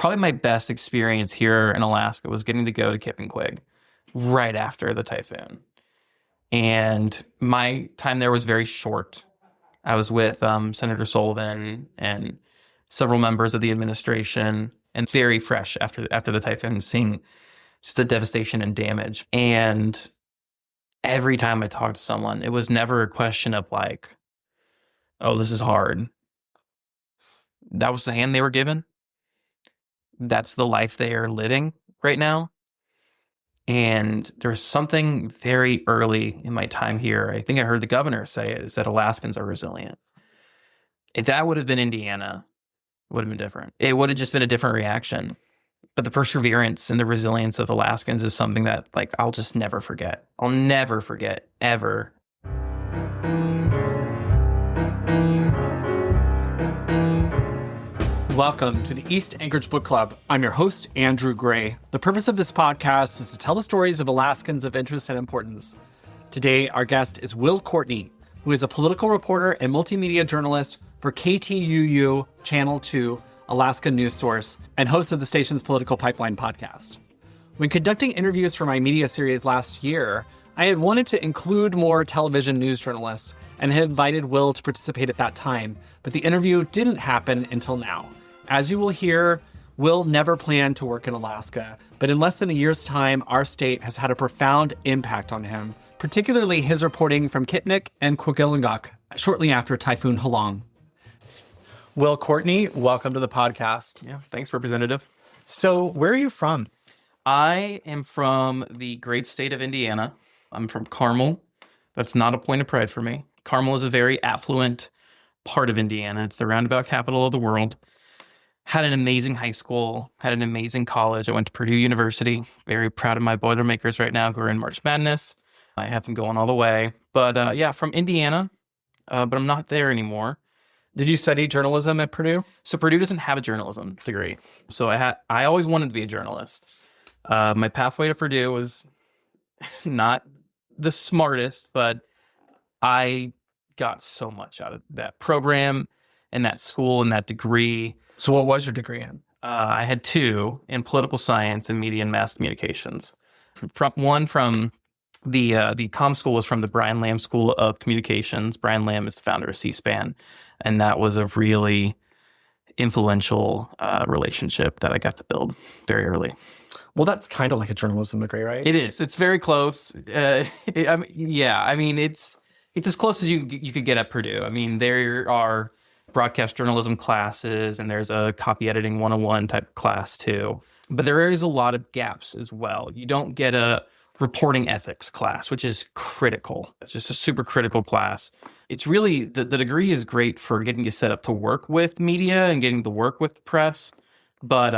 probably my best experience here in Alaska was getting to go to Kippenquig right after the typhoon. And my time there was very short. I was with Senator Sullivan and several members of the administration, and very fresh after the typhoon, seeing just the devastation and damage. And every time I talked to someone, it was never a question of like, oh, this is hard. That was the hand they were given. That's the life they are living right now. And there's something very early in my time here, I think I heard the governor say it, is that Alaskans are resilient. If that would have been Indiana, it would have been different. It would have just been a different reaction. But the perseverance and the resilience of Alaskans is something that, like, I'll just never forget. I'll never forget, ever. Welcome to the East Anchorage Book Club. I'm your host, Andrew Gray. The purpose of this podcast is to tell the stories of Alaskans of interest and importance. Today, our guest is Wil Courtney, who is a political reporter and multimedia journalist for KTUU Channel 2, Alaska news source, and host of the station's Political Pipeline podcast. When conducting interviews for my media series last year, I had wanted to include more television news journalists and had invited Wil to participate at that time, but the interview didn't happen until now. As you will hear, Wil never planned to work in Alaska, but in less than a year's time, our state has had a profound impact on him, particularly his reporting from Kitnik and Kwagilungok shortly after Typhoon Halong. Wil Courtney, welcome to the podcast. Yeah, thanks, Representative. So where are you from? I am from the great state of Indiana. I'm from Carmel. That's not a point of pride for me. Carmel is a very affluent part of Indiana. It's the roundabout capital of the world. Had an amazing high school, had an amazing college. I went to Purdue University. Very proud of my Boilermakers right now who are in March Madness. I have them going all the way. But yeah, from Indiana, but I'm not there anymore. Did you study journalism at Purdue? So Purdue doesn't have a journalism degree. So I always wanted to be a journalist. My pathway to Purdue was not the smartest, but I got so much out of that program and that school and that degree. So what was your degree in? I had two in political science and media and mass communications. One from the comm school was from the Brian Lamb School of Communications. Brian Lamb is the founder of C-SPAN. And that was a really influential relationship that I got to build very early. Well, that's kind of like a journalism degree, right? It is. It's very close. It's as close as you could get at Purdue. I mean, there are broadcast journalism classes, and there's a copy editing 101 type class too. But there is a lot of gaps as well. You don't get a reporting ethics class, which is critical. It's just a super critical class. It's really, the degree is great for getting you set up to work with media and getting to work with the press. But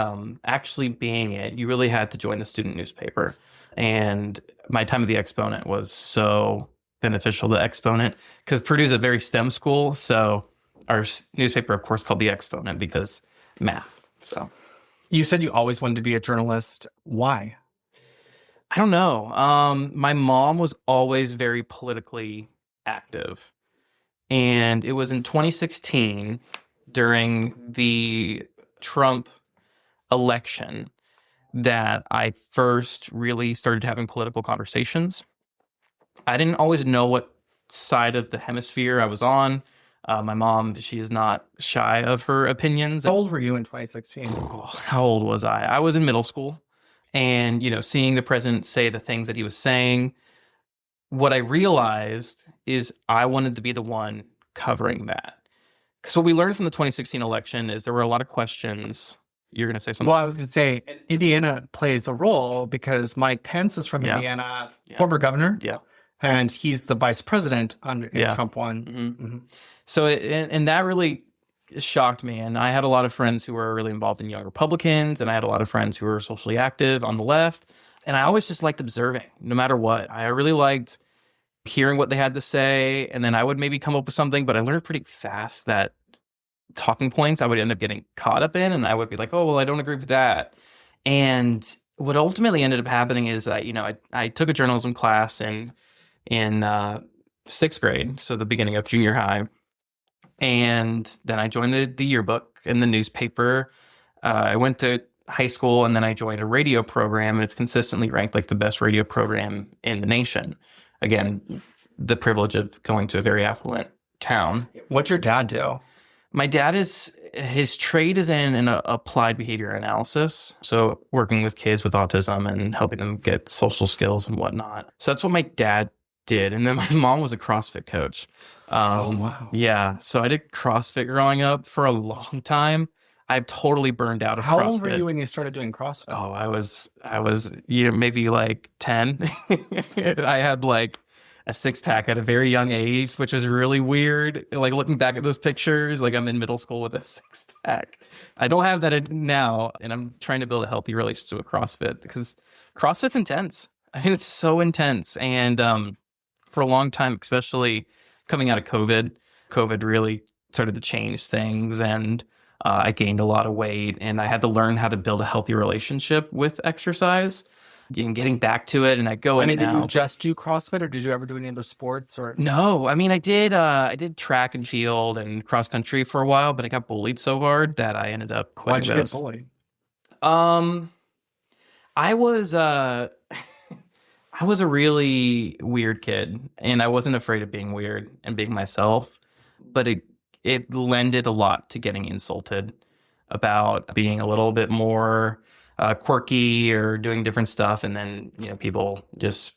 actually being it, you really had to join the student newspaper. And my time at the Exponent was so beneficial to Exponent because Purdue's a very STEM school. So our newspaper, of course, called the Exponent because math. So you said you always wanted to be a journalist. Why? I don't know. My mom was always very politically active. And it was in 2016 during the Trump election that I first really started having political conversations. I didn't always know what side of the hemisphere I was on. My mom, she is not shy of her opinions. How old were you in 2016? Oh, how old was I? I was in middle school. And, seeing the president say the things that he was saying, what I realized is I wanted to be the one covering that. Because what we learned from the 2016 election is there were a lot of questions. You're going to say something? Well, I was going to say Indiana plays a role because Mike Pence is from Indiana, former governor. Yeah. And he's the vice president under Trump won. Mm-hmm. Mm-hmm. So, and that really shocked me. And I had a lot of friends who were really involved in Young Republicans, and I had a lot of friends who were socially active on the left. And I always just liked observing, no matter what. I really liked hearing what they had to say, and then I would maybe come up with something, but I learned pretty fast that talking points I would end up getting caught up in, and I would be like, oh, well, I don't agree with that. And what ultimately ended up happening is that, I took a journalism class in sixth grade, so the beginning of junior high. And then I joined the yearbook in the newspaper. I went to high school, and then I joined a radio program, and it's consistently ranked like the best radio program in the nation. Again, the privilege of going to a very affluent town. What's your dad do? My dad his trade is in an applied behavior analysis. So working with kids with autism and helping them get social skills and whatnot. So that's what my dad did. And then my mom was a CrossFit coach. Oh, wow. Yeah. So I did CrossFit growing up for a long time. I'm totally burned out of CrossFit. How old were you when you started doing CrossFit? Oh, I was maybe like 10. I had like a six-pack at a very young age, which is really weird. Like looking back at those pictures, like I'm in middle school with a six-pack. I don't have that now, and I'm trying to build a healthy relationship with CrossFit because CrossFit's intense. I mean, it's so intense. And for a long time, especially coming out of COVID really started to change things, and I gained a lot of weight, and I had to learn how to build a healthy relationship with exercise and getting back to it. And I go in now. Did you just do CrossFit, or did you ever do any other sports? Or no, I mean, I did track and field and cross country for a while, but I got bullied so hard that I ended up quitting. Why'd you get bullied? I was I was a really weird kid, and I wasn't afraid of being weird and being myself, but it lended a lot to getting insulted about being a little bit more quirky or doing different stuff. And then, people just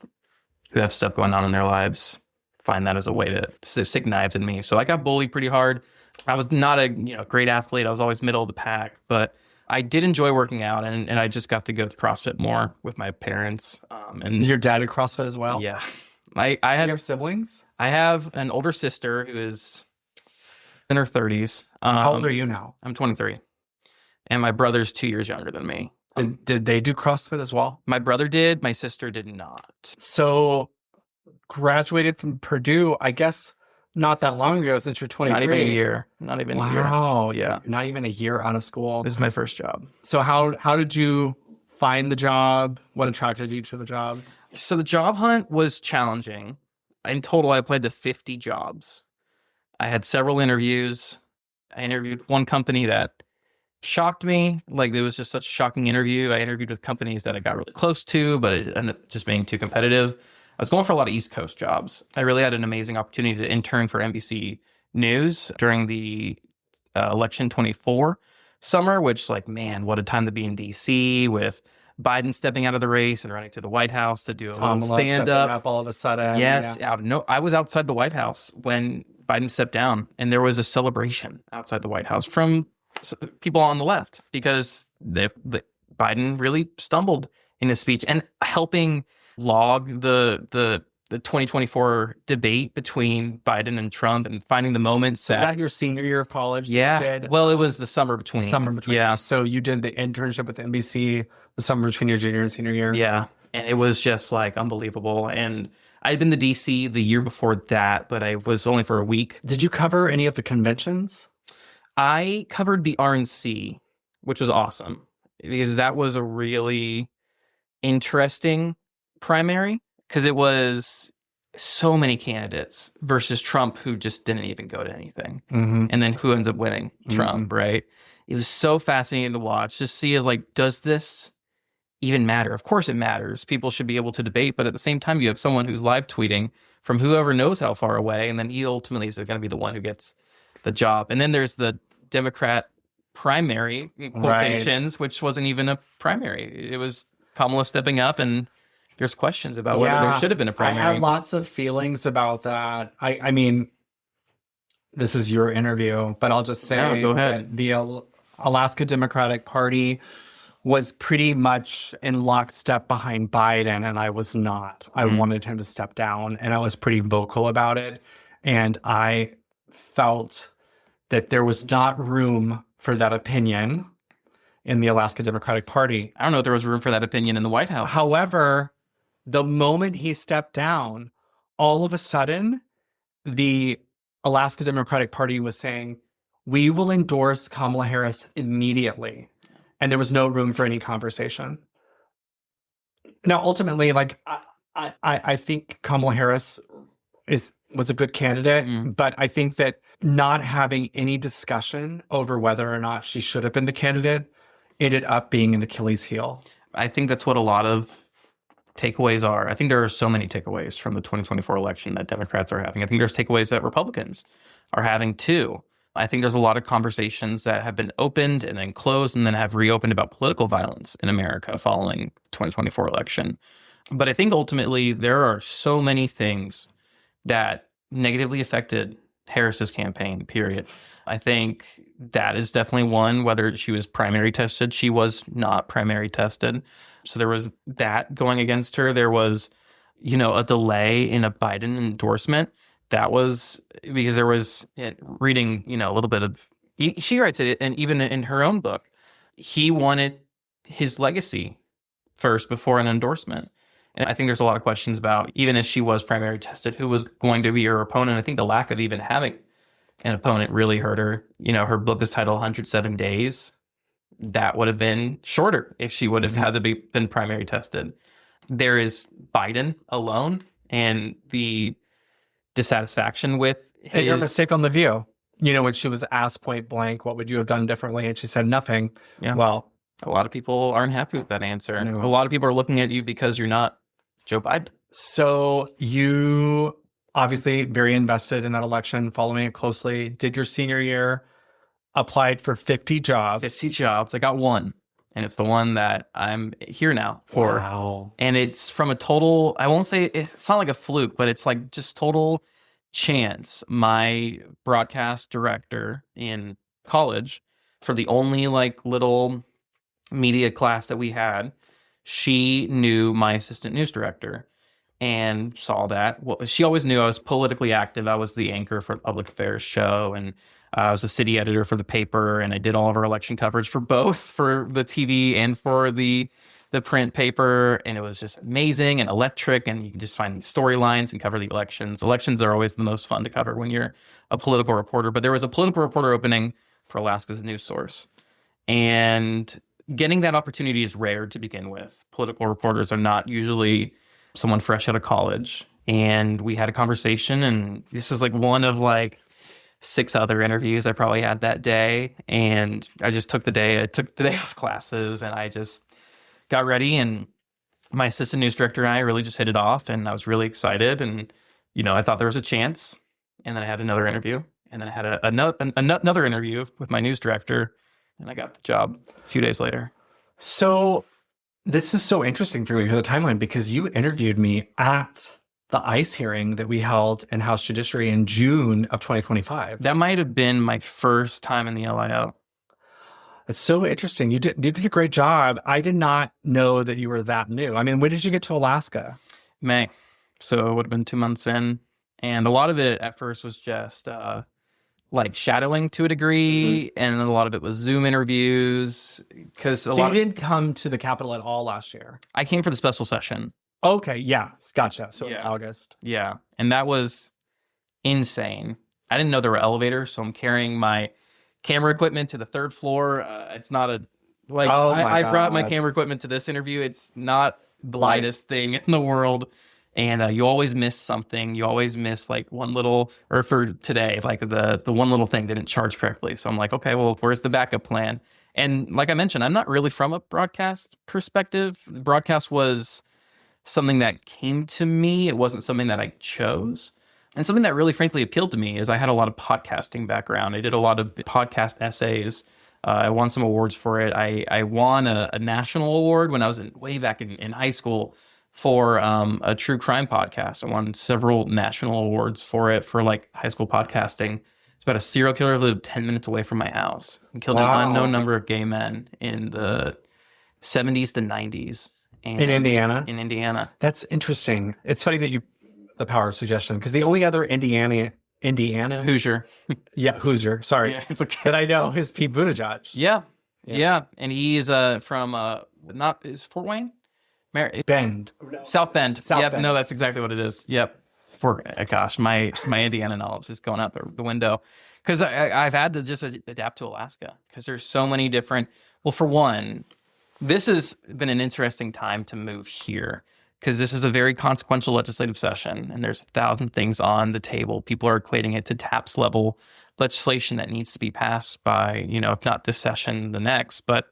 who have stuff going on in their lives find that as a way to stick knives in me. So I got bullied pretty hard. I was not a great athlete. I was always middle of the pack, but I did enjoy working out, and I just got to go to CrossFit more with my parents. And your dad did CrossFit as well? Yeah. Do you have siblings? I have an older sister who is in her 30s. How old are you now? I'm 23. And my brother's 2 years younger than me. Did they do CrossFit as well? My brother did. My sister did not. So graduated from Purdue, I guess not that long ago, since you're 23. Not even a year. Not even a year. Wow. Yeah. Not even a year out of school. This is my first job. So how did you find the job? What attracted you to the job? So the job hunt was challenging. In total, I applied to 50 jobs. I had several interviews. I interviewed one company that shocked me. Like, it was just such a shocking interview. I interviewed with companies that I got really close to, but it ended up just being too competitive. I was going for a lot of East Coast jobs. I really had an amazing opportunity to intern for NBC News during the election 24 summer, which, like, man, what a time to be in DC with Biden stepping out of the race and running to the White House to do a little stand-up. All of a sudden. Yes. Yeah. I was outside the White House when Biden stepped down, and there was a celebration outside the White House from people on the left because Biden really stumbled in his speech, and helping log the 2024 debate between Biden and Trump and finding the moments. Is that your senior year of college? Yeah. Well, it was the summer between. Yeah. So you did the internship with NBC the summer between your junior and senior year? Yeah. And it was just like unbelievable. And I had been to DC the year before that, but I was only for a week. Did you cover any of the conventions? I covered the RNC, which was awesome because that was a really interesting primary because it was so many candidates versus Trump, who just didn't even go to anything. Mm-hmm. And then who ends up winning? Trump, right? It was so fascinating to watch, just see like, does this even matter? Of course it matters. People should be able to debate, but at the same time, you have someone who's live tweeting from whoever knows how far away, and then he ultimately is going to be the one who gets the job. And then there's the Democrat primary quotations, right, which wasn't even a primary. It was Kamala stepping up, and there's questions about whether there should have been a primary. I had lots of feelings about that. I mean, this is your interview, but I'll just say go ahead. That the Alaska Democratic Party was pretty much in lockstep behind Biden, and I was not. I wanted him to step down, and I was pretty vocal about it. And I felt that there was not room for that opinion in the Alaska Democratic Party. I don't know if there was room for that opinion in the White House. However, the moment he stepped down, all of a sudden, the Alaska Democratic Party was saying, we will endorse Kamala Harris immediately. And there was no room for any conversation. Now, ultimately, like, I think Kamala Harris was a good candidate, but I think that not having any discussion over whether or not she should have been the candidate ended up being an Achilles heel? I think that's what a lot of takeaways are. I think there are so many takeaways from the 2024 election that Democrats are having. I think there's takeaways that Republicans are having too. I think there's a lot of conversations that have been opened and then closed and then have reopened about political violence in America following the 2024 election. But I think ultimately there are so many things that negatively affected Harris's campaign, period. I think that is definitely one, whether she was primary tested. She was not primary tested. So there was that going against her. There was, a delay in a Biden endorsement. That was because there was, reading, a little bit of, she writes it, and even in her own book, he wanted his legacy first before an endorsement. And I think there's a lot of questions about, even if she was primary tested, who was going to be her opponent. I think the lack of even having an opponent really hurt her. Her book is titled 107 Days. That would have been shorter if she would have had to been primary tested. There is Biden alone and the dissatisfaction with his... And your mistake on The View. When she was asked point blank, what would you have done differently? And she said nothing. Yeah. Well, a lot of people aren't happy with that answer. No. A lot of people are looking at you because you're not Joe Biden. So you obviously very invested in that election, following it closely. Did your senior year, applied for 50 jobs. 50 jobs. I got one. And it's the one that I'm here now for. Wow. And it's from a total, I won't say, it's not like a fluke, but it's like just total chance. My broadcast director in college, for the only little media class that we had, she knew my assistant news director and saw that. Well, she always knew I was politically active. I was the anchor for the public affairs show, and I was the city editor for the paper, and I did all of our election coverage for both, for the TV and for the print paper. And it was just amazing and electric, and you can just find these storylines and cover the elections. Elections are always the most fun to cover when you're a political reporter. But there was a political reporter opening for Alaska's news source. And getting that opportunity is rare to begin with. Political reporters are not usually someone fresh out of college. And we had a conversation, and this is one of 6 other interviews I probably had that day. And I just took the day off classes, and I just got ready, and my assistant news director and I really just hit it off, and I was really excited. And, I thought there was a chance. And then I had another interview, and then I had another interview with my news director, and I got the job a few days later. So this is so interesting for me for the timeline, because you interviewed me at the ICE hearing that we held in House Judiciary in June of 2025. That might have been my first time in the LIO. It's so interesting. You did a great job. I did not know that you were that new. I mean, when did you get to Alaska? May. So it would have been 2 months in. And a lot of it at first was just shadowing to a degree. And a lot of it was Zoom interviews. So you didn't come to the Capitol at all last year? I came for the special session. Okay, yeah, gotcha. So in August. Yeah, and that was insane. I didn't know there were elevators, so I'm carrying my camera equipment to the 3rd floor. It's not a I brought my camera equipment to this interview. It's not the lightest thing in the world, and you always miss something. You always miss one little, or for today, the one little thing didn't charge correctly. So I'm like, okay, well, where's the backup plan? And like I mentioned, I'm not really from a broadcast perspective. Broadcast was something that came to me. It wasn't something that I chose. And something that really frankly appealed to me is I had a lot of podcasting background. I did a lot of podcast essays. I won some awards for it. I won a national award when I was way back in high school for a true crime podcast. I won several national awards for it for high school podcasting. It's about a serial killer who lived 10 minutes away from my house and killed an unknown number of gay men in the 70s to 90s. In Indiana? In Indiana. That's interesting. It's funny that the power of suggestion, because the only other Indiana Hoosier. Yeah, Hoosier. Sorry. Yeah, it's okay. That I know is Pete Buttigieg. Yeah. And he is from, is Fort Wayne? Bend. South Bend. South Bend. No, that's exactly what it is. Yep. Gosh, my Indiana knowledge is going out the window. Because I've had to just adapt to Alaska, because there's so many different, well, for one, this has been an interesting time to move here, because this is a very consequential legislative session, and there's 1,000 things on the table. People are equating it to TAPS level legislation that needs to be passed by, if not this session, the next. But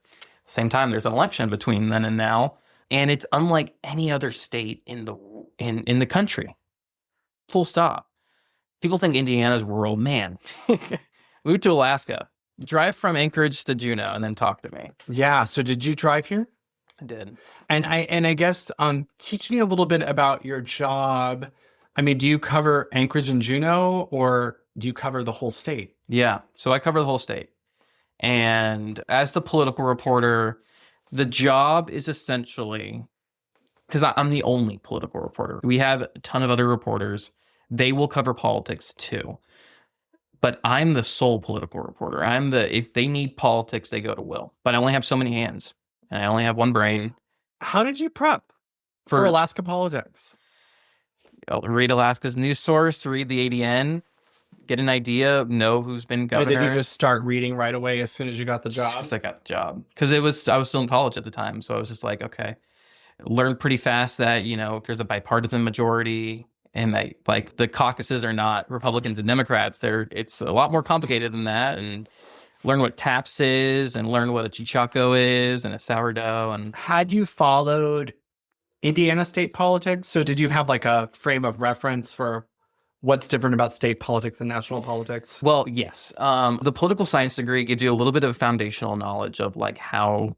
Same time, there's an election between then and now, and it's unlike any other state in the country. Full stop. People think Indiana's rural. Man, move to Alaska, drive from Anchorage to Juneau, and then talk to me. Yeah. So did you drive here? I did. And I guess teach me a little bit about your job. I mean, do you cover Anchorage and Juneau, or do you cover the whole state? Yeah. So I cover the whole state. And as the political reporter, the job is essentially, because I'm the only political reporter. We have a ton of other reporters. They will cover politics too. But I'm the sole political reporter. If they need politics, they go to Wil. But I only have so many hands, and I only have one brain. How did you prep for Alaska politics? I'll read Alaska's news source, read the ADN, get an idea, know who's been governor. Did you just start reading right away as soon as you got the job? As I got the job. Because I was still in college at the time. So I was just like, okay. Learned pretty fast that, if there's a bipartisan majority and the caucuses are not Republicans and Democrats, it's a lot more complicated than that. And learn what TAPS is and learn what a chichaco is and a sourdough. And had you followed Indiana state politics? So did you have like a frame of reference for what's different about state politics and national politics? Well, yes. The political science degree gives you a little bit of foundational knowledge of like how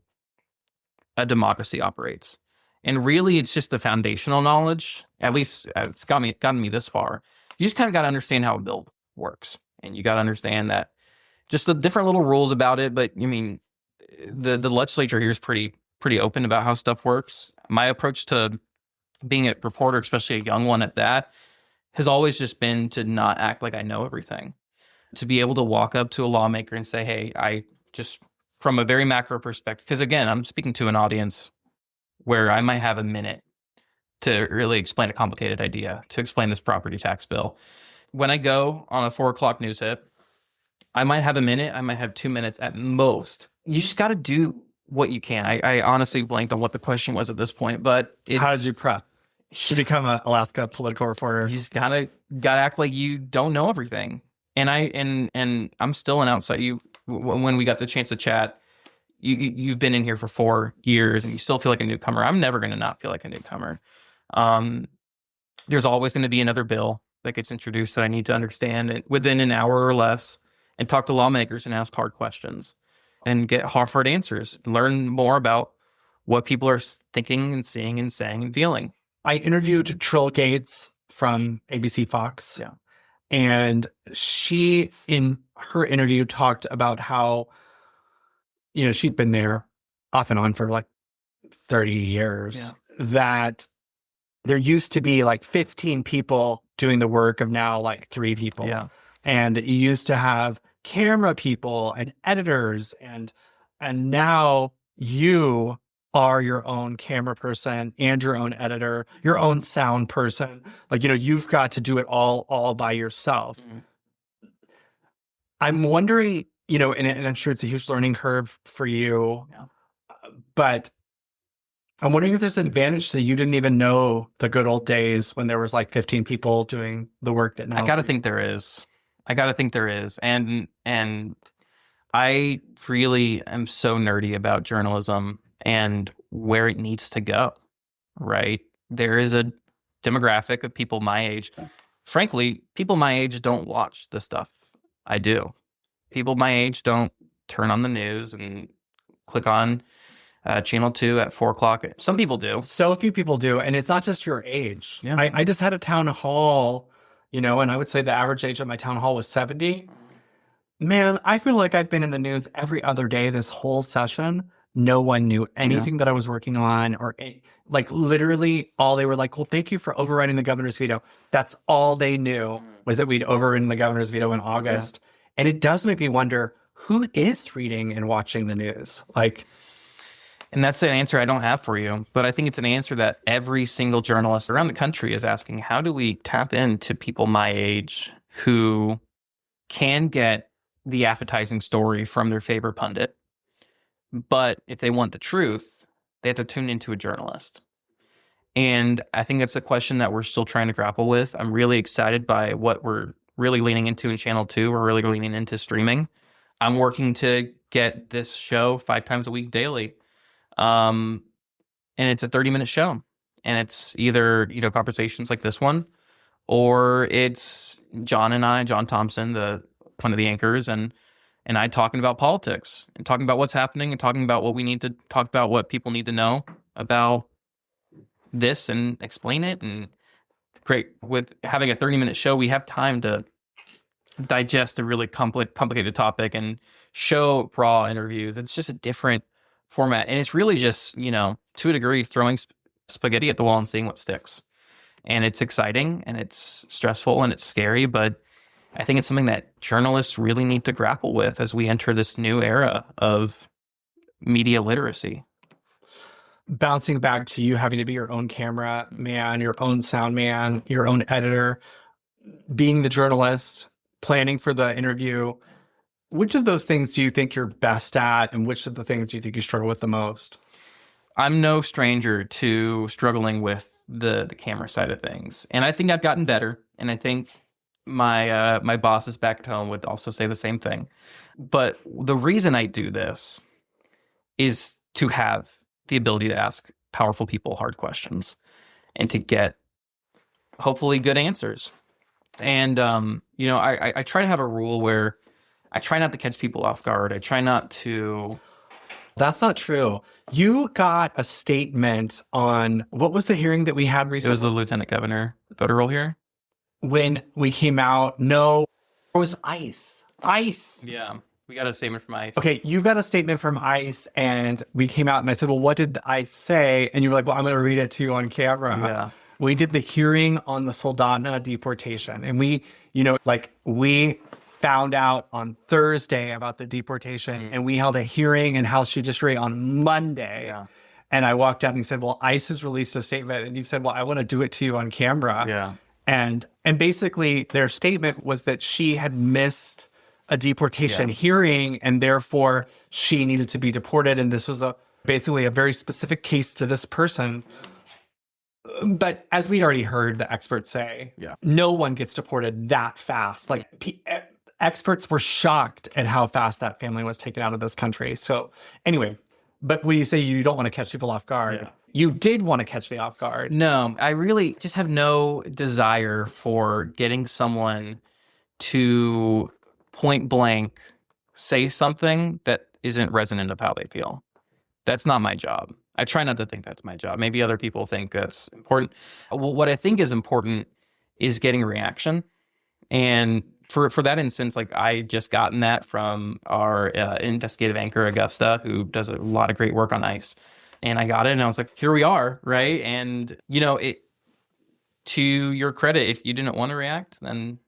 a democracy operates. And really, it's just the foundational knowledge. At least it's gotten me this far. You just kind of got to understand how a bill works. And you got to understand that just the different little rules about it. But I mean, the legislature here is pretty open about how stuff works. My approach to being a reporter, especially a young one at that, has always just been to not act like I know everything. To be able to walk up to a lawmaker and say, hey, I just, from a very macro perspective, because again, I'm speaking to an audience where I might have a minute to really explain a complicated idea, to explain this property tax bill. When I go on a 4:00 news hit, I might have a minute, I might have 2 minutes at most. You just got to do what you can. I honestly blanked on what the question was at this point, but how did you prep to become an Alaska political reporter? You just gotta act like you don't know everything. And I'm still an outsider. When we got the chance to chat, you've been in here for 4 years and you still feel like a newcomer. I'm never going to not feel like a newcomer. There's always going to be another bill that gets introduced that I need to understand within an hour or less, and talk to lawmakers and ask hard questions and get hard answers. Learn more about what people are thinking and seeing and saying and feeling. I interviewed Trill Gates from ABC Fox. Yeah. And she, in her interview, talked about how, she'd been there off and on for like 30 years, that there used to be like 15 people doing the work of now like 3 people. Yeah. And you used to have camera people and editors, and now you are your own camera person and your own editor, your own sound person. Like, you've got to do it all by yourself. Mm-hmm. I'm wondering, and I'm sure it's a huge learning curve for you, but I'm wondering if there's an advantage that you didn't even know the good old days when there was like 15 people doing the work that now. I got to think there is. And I really am so nerdy about journalism and where it needs to go, right? There is a demographic of people my age. Frankly, people my age don't watch the stuff I do. People my age don't turn on the news and click on Channel 2 at 4:00. Some people do. So few people do. And it's not just your age. Yeah. I just had a town hall, and I would say the average age of my town hall was 70. Man, I feel like I've been in the news every other day this whole session. No one knew anything that I was working on, or like literally all they were like, well, thank you for overriding the governor's veto. That's all they knew, was that we'd overridden the governor's veto in August. Yeah. And it does make me wonder, who is reading and watching the news? And that's an answer I don't have for you, but I think it's an answer that every single journalist around the country is asking. How do we tap into people my age who can get the appetizing story from their favorite pundit, but if they want the truth, they have to tune into a journalist? And I think that's a question that we're still trying to grapple with. I'm really excited by what we're really leaning into in Channel 2. We're really leaning into streaming. I'm working to get this show 5 times a week daily. And it's a 30-minute show. And it's either, conversations like this one, or it's John Thompson, one of the anchors, and I talking about politics and talking about what's happening and talking about what we need to talk about, what people need to know about this and explain it. And great, with having a 30-minute show, we have time to digest a really complicated topic and show raw interviews. It's just a different format. And it's really just, to a degree, throwing spaghetti at the wall and seeing what sticks. And it's exciting and it's stressful and it's scary, but I think it's something that journalists really need to grapple with as we enter this new era of media literacy. Bouncing back to you having to be your own camera man, your own sound man, your own editor, being the journalist, planning for the interview, which of those things do you think you're best at, and which of the things do you think you struggle with the most? I'm no stranger to struggling with the camera side of things, and I think I've gotten better, and I think my bosses back at home would also say the same thing. But the reason I do this is to have the ability to ask powerful people hard questions and to get hopefully good answers. And I try to have a rule where I try not to catch people off guard. I try not to. That's not true. You got a statement on, what was the hearing that we had recently? It was the lieutenant governor voter roll here. When we came out, no, it was ICE. ICE. Yeah, we got a statement from ICE. Okay, you got a statement from ICE, and we came out, and I said, well, what did the ICE say? And you were like, well, I'm going to read it to you on camera. Yeah. We did the hearing on the Soldotna deportation, and we found out on Thursday about the deportation, and we held a hearing in House Judiciary on Monday. Yeah. And I walked out and said, well, ICE has released a statement, and you said, well, I want to do it to you on camera. Yeah. And basically their statement was that she had missed a deportation hearing, and therefore she needed to be deported. And this was basically a very specific case to this person. But as we already heard the experts say, no one gets deported that fast. Like experts were shocked at how fast that family was taken out of this country. So anyway, but when you say you don't want to catch people off guard, you did want to catch me off guard. No, I really just have no desire for getting someone to point blank say something that isn't resonant of how they feel. That's not my job. I try not to think that's my job. Maybe other people think that's important. Well, what I think is important is getting reaction. And for that instance, like I just gotten that from our investigative anchor, Augusta, who does a lot of great work on ICE. And I got it and I was like, here we are, right? And, to your credit, if you didn't want to react, then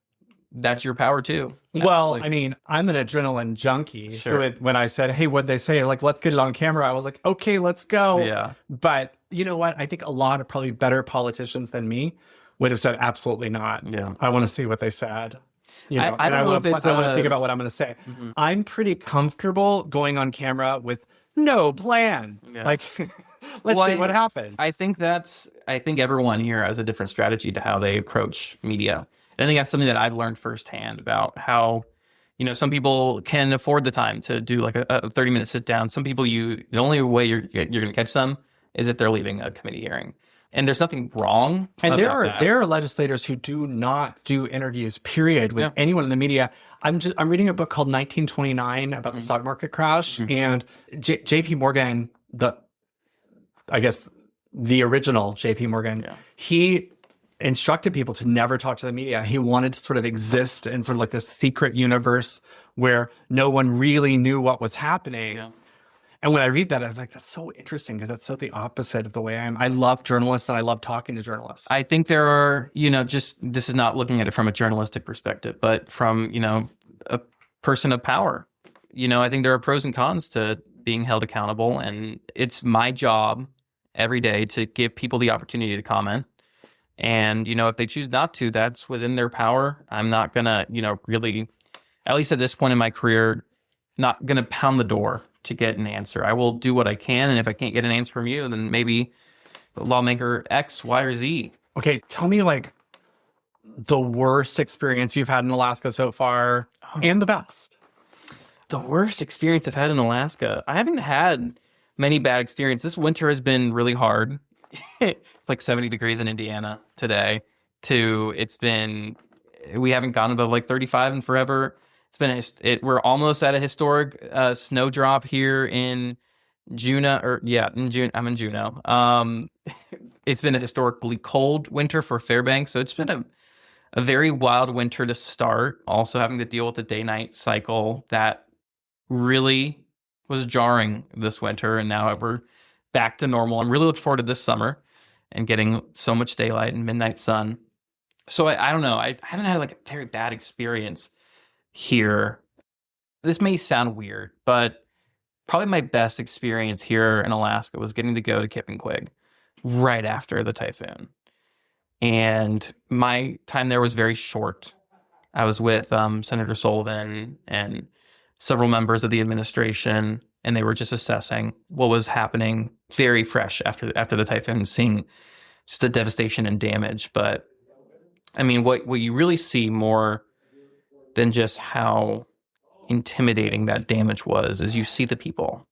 that's your power too. Well, I mean, I'm an adrenaline junkie. Sure. So when I said, hey, what'd they say? Like, let's get it on camera. I was like, okay, let's go. Yeah. But you know what? I think a lot of probably better politicians than me would have said, absolutely not. Yeah. I want to see what they said. I don't know if it's I want to think about what I'm going to say. Mm-hmm. I'm pretty comfortable going on camera with no plan. Yeah. Like, let's see what happens. I think everyone here has a different strategy to how they approach media. And I think that's something that I've learned firsthand about how, some people can afford the time to do like a 30-minute sit down. Some people, the only way you're going to catch them is if they're leaving a committee hearing. And there's nothing wrong. And there are legislators who do not do interviews, period, with anyone in the media. I'm reading a book called 1929 about the stock market crash, and J.P. Morgan, the original J.P. Morgan, he instructed people to never talk to the media. He wanted to sort of exist in sort of like this secret universe where no one really knew what was happening. Yeah. And when I read that, I'm like, that's so interesting because that's so the opposite of the way I am. I love journalists and I love talking to journalists. I think there are, this is not looking at it from a journalistic perspective, but from, a person of power. I think there are pros and cons to being held accountable. And it's my job every day to give people the opportunity to comment. And, if they choose not to, that's within their power. I'm not going to, really, at least at this point in my career, not going to pound the door to get an answer. I will do what I can. And if I can't get an answer from you, then maybe lawmaker X, Y, or Z. Okay. Tell me like the worst experience you've had in Alaska so far and the best. The worst experience I've had in Alaska. I haven't had many bad experiences. This winter has been really hard. It's like 70 degrees in Indiana today. We haven't gotten above like 35 in forever. We're almost at a historic snow drop here in Juneau, in June. I'm in Juneau. It's been a historically cold winter for Fairbanks, so it's been a very wild winter to start. Also having to deal with the day-night cycle that really was jarring this winter, and now we're back to normal. I'm really looking forward to this summer and getting so much daylight and midnight sun. So I don't know. I haven't had like a very bad experience here. This may sound weird, but probably my best experience here in Alaska was getting to go to Quig right after the typhoon. And my time there was very short. I was with Senator Sullivan and several members of the administration, and they were just assessing what was happening, very fresh after the typhoon, seeing just the devastation and damage. But I mean, what you really see more than just how intimidating that damage was is you see the people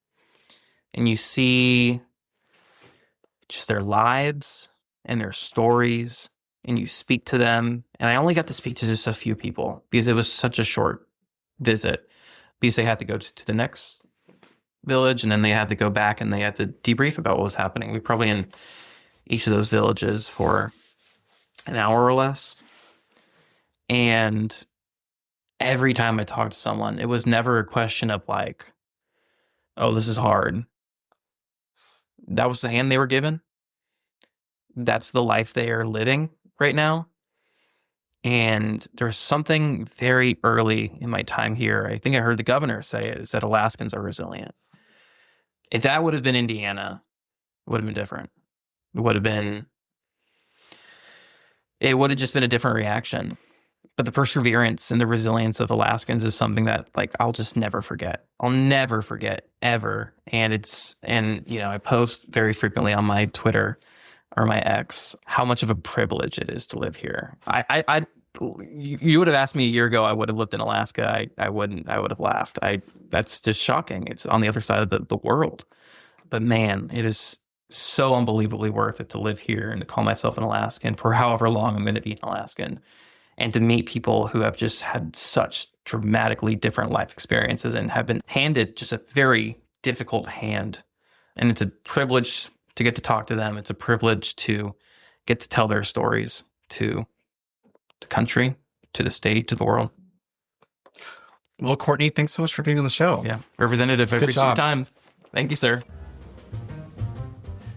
and you see just their lives and their stories, and you speak to them. And I only got to speak to just a few people because it was such a short visit, because they had to go to the next village, and then they had to go back and they had to debrief about what was happening. We probably in each of those villages for an hour or less. And every time I talked to someone, it was never a question of like, oh, this is hard. That was the hand they were given. That's the life they are living right now. And there's something very early in my time here, I think I heard the governor say it, is that Alaskans are resilient. If that would have been Indiana, it would have been different. It would have just been a different reaction. But the perseverance and the resilience of Alaskans is something that like I'll just never forget. I'll never forget ever. And I post very frequently on my Twitter or my X how much of a privilege it is to live here. You would have asked me a year ago, I would have lived in Alaska. I wouldn't. I would have laughed. That's just shocking. It's on the other side of the world. But man, it is so unbelievably worth it to live here and to call myself an Alaskan for however long I'm going to be an Alaskan, and to meet people who have just had such dramatically different life experiences and have been handed just a very difficult hand. And it's a privilege to get to talk to them. It's a privilege to get to tell their stories to the country, to the state, to the world. Wil Courtney, thanks so much for being on the show. Yeah, Representative, I appreciate your time. Thank you, sir.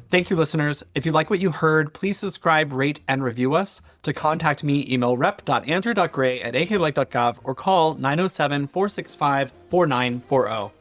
Thank you, listeners. If you like what you heard, please subscribe, rate, and review us. To contact me, email rep.andrew.gray@aklake.gov or call 907-465-4940.